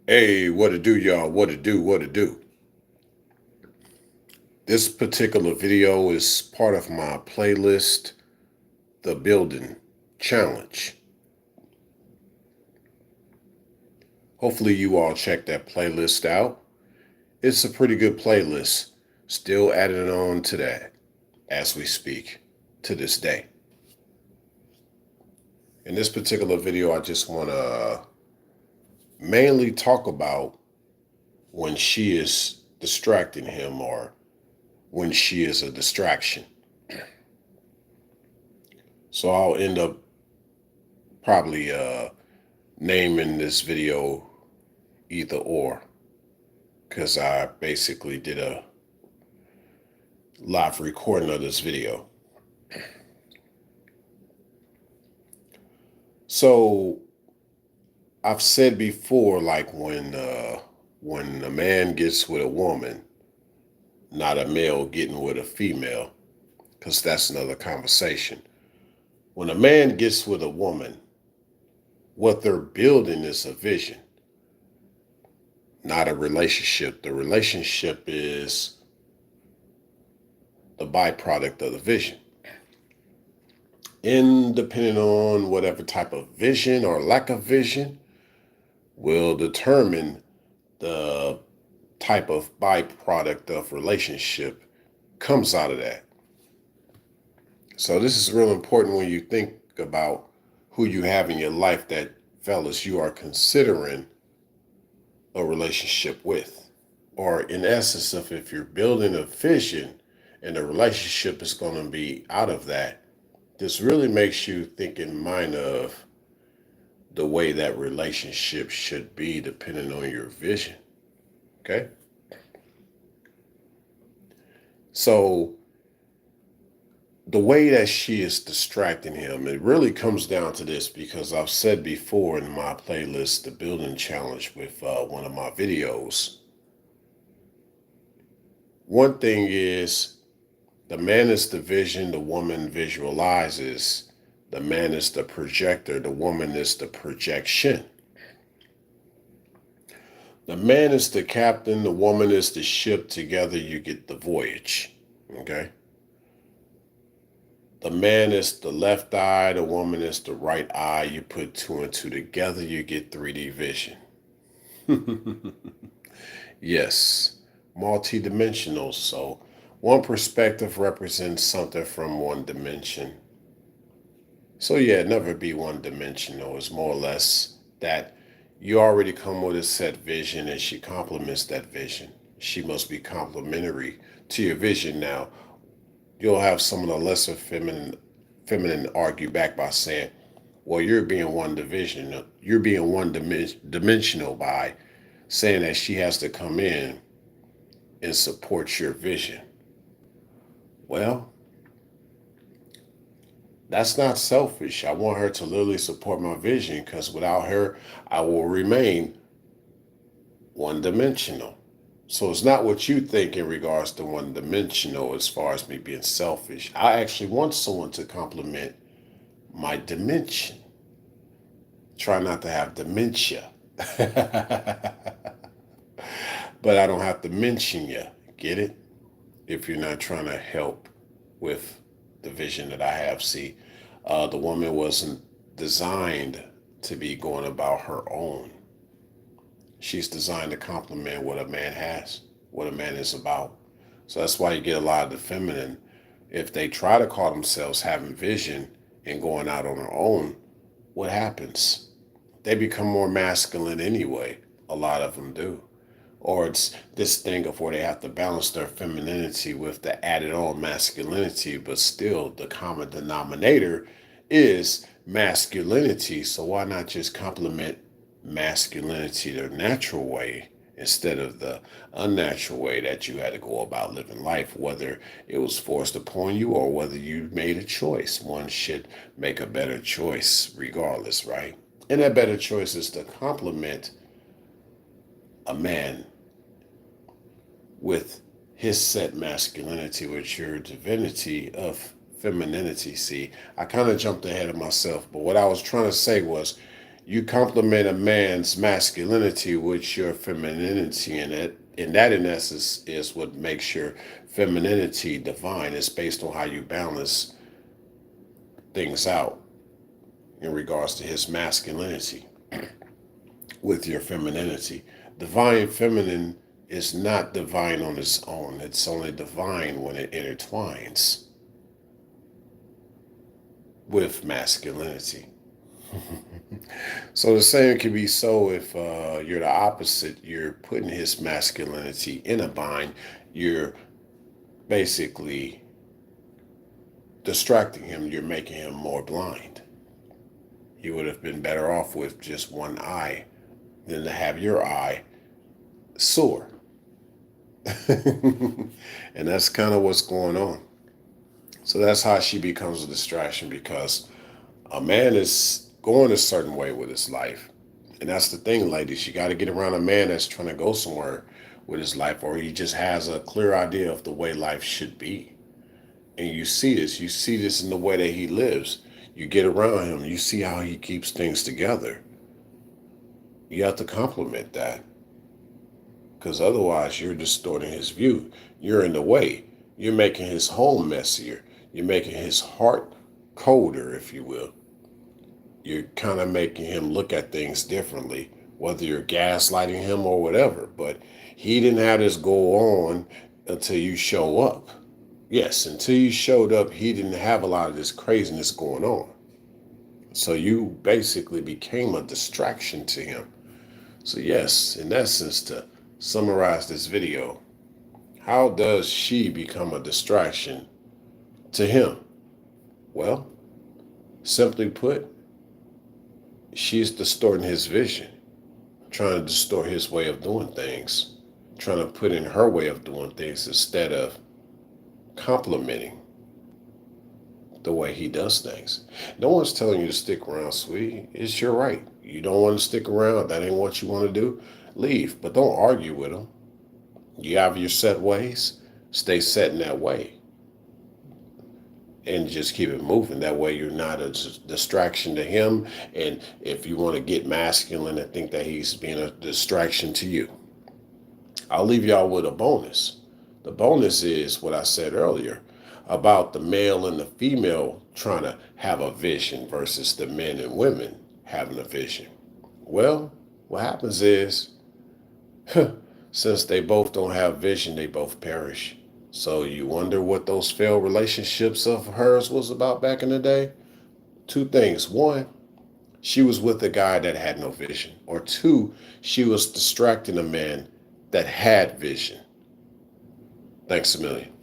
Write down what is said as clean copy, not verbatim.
Hey, what to do, y'all? What to do? What to do? This particular video is part of my playlist, The Building Challenge. Hopefully, you all check that playlist out. It's a pretty good playlist. Still adding on to that as we speak to this day. In this particular video, I just want to mainly talk about when she is distracting him or when she is a distraction. So I'll end up probably naming this video either or because I basically did a live recording of this video. So I've said before, like when a man gets with a woman, not a male getting with a female, because that's another conversation. When a man gets with a woman, what they're building is a vision, not a relationship. The relationship is the byproduct of the vision. And depending on whatever type of vision or lack of vision, will determine the type of byproduct of relationship comes out of that. So this is real important when you think about who you have in your life that, fellas, you are considering a relationship with. Or in essence of if you're building a vision and the relationship is going to be out of that, this really makes you think in mind of the way that relationship should be depending on your vision. Okay? So the way that she is distracting him, it really comes down to this because I've said before in my playlist, The Building Challenge, with one of my videos. One thing is the man is the vision, the woman visualizes. The man is the projector, the woman is the projection. The man is the captain, the woman is the ship. Together you get the voyage. Okay? The man is the left eye, the woman is the right eye. You put two and two together, you get 3D vision. Yes, multi-dimensional. So one perspective represents something from one dimension. So yeah, never be one dimensional. It's more or less that you already come with a set vision and she complements that vision. She must be complementary to your vision. Now, you'll have some of the lesser feminine argue back by saying, well, you're being one division. You're being one dimensional by saying that she has to come in and support your vision. Well, that's not selfish. I want her to literally support my vision because without her, I will remain one dimensional. So it's not what you think in regards to one dimensional as far as me being selfish. I actually want someone to complement my dimension. Try not to have dementia. But I don't have to mention you. Get it? If you're not trying to help with the vision that I have. See, the woman wasn't designed to be going about her own. She's designed to complement what a man has, what a man is about. So that's why you get a lot of the feminine. If they try to call themselves having vision and going out on their own, what happens? They become more masculine anyway. A lot of them do. Or it's this thing of where they have to balance their femininity with the added on masculinity, but still the common denominator is masculinity. So why not just complement masculinity the natural way instead of the unnatural way that you had to go about living life, whether it was forced upon you or whether you made a choice? One should make a better choice regardless, right? And that better choice is to complement a man with his set masculinity, with your divinity of femininity. See, I kind of jumped ahead of myself, but what I was trying to say was You complement a man's masculinity with your femininity, and that in essence is what makes your femininity divine. It's based on how you balance things out in regards to his masculinity with your femininity. Divine feminine is not divine on its own. It's only divine when it intertwines with masculinity. So the same can be so if you're the opposite. You're putting his masculinity in a bind. You're basically distracting him. You're making him more blind. He would have been better off with just one eye than to have your eye sore. And that's kind of what's going on. So that's how she becomes a distraction because a man is going a certain way with his life. And that's the thing, ladies. You got to get around a man that's trying to go somewhere with his life, or he just has a clear idea of the way life should be. And you see this. You see this in the way that he lives. You get around him. You see how he keeps things together. You have to compliment that because otherwise you're distorting his view. You're in the way. You're making his home messier. You're making his heart colder, if you will. You're kind of making him look at things differently, whether you're gaslighting him or whatever. But he didn't have this go on until you show up. Yes, until you showed up, he didn't have a lot of this craziness going on. So you basically became a distraction to him. So yes, in essence, to summarize this video, how does she become a distraction to him? Well, simply put, she's distorting his vision, trying to distort his way of doing things, trying to put in her way of doing things instead of complimenting the way he does things. No one's telling you to stick around, sweetie. It's your right. You don't want to stick around. That ain't what you want to do. Leave, but don't argue with him. You have your set ways. Stay set in that way. And just keep it moving. That way you're not a distraction to him. And if you want to get masculine and think that he's being a distraction to you. I'll leave y'all with a bonus. The bonus is what I said earlier about the male and the female trying to have a vision versus the men and women having a vision. Well, what happens is, since they both don't have vision, they both perish. So you wonder what those failed relationships of hers was about back in the day? Two things. One, she was with a guy that had no vision. Or two, she was distracting a man that had vision. Thanks a million.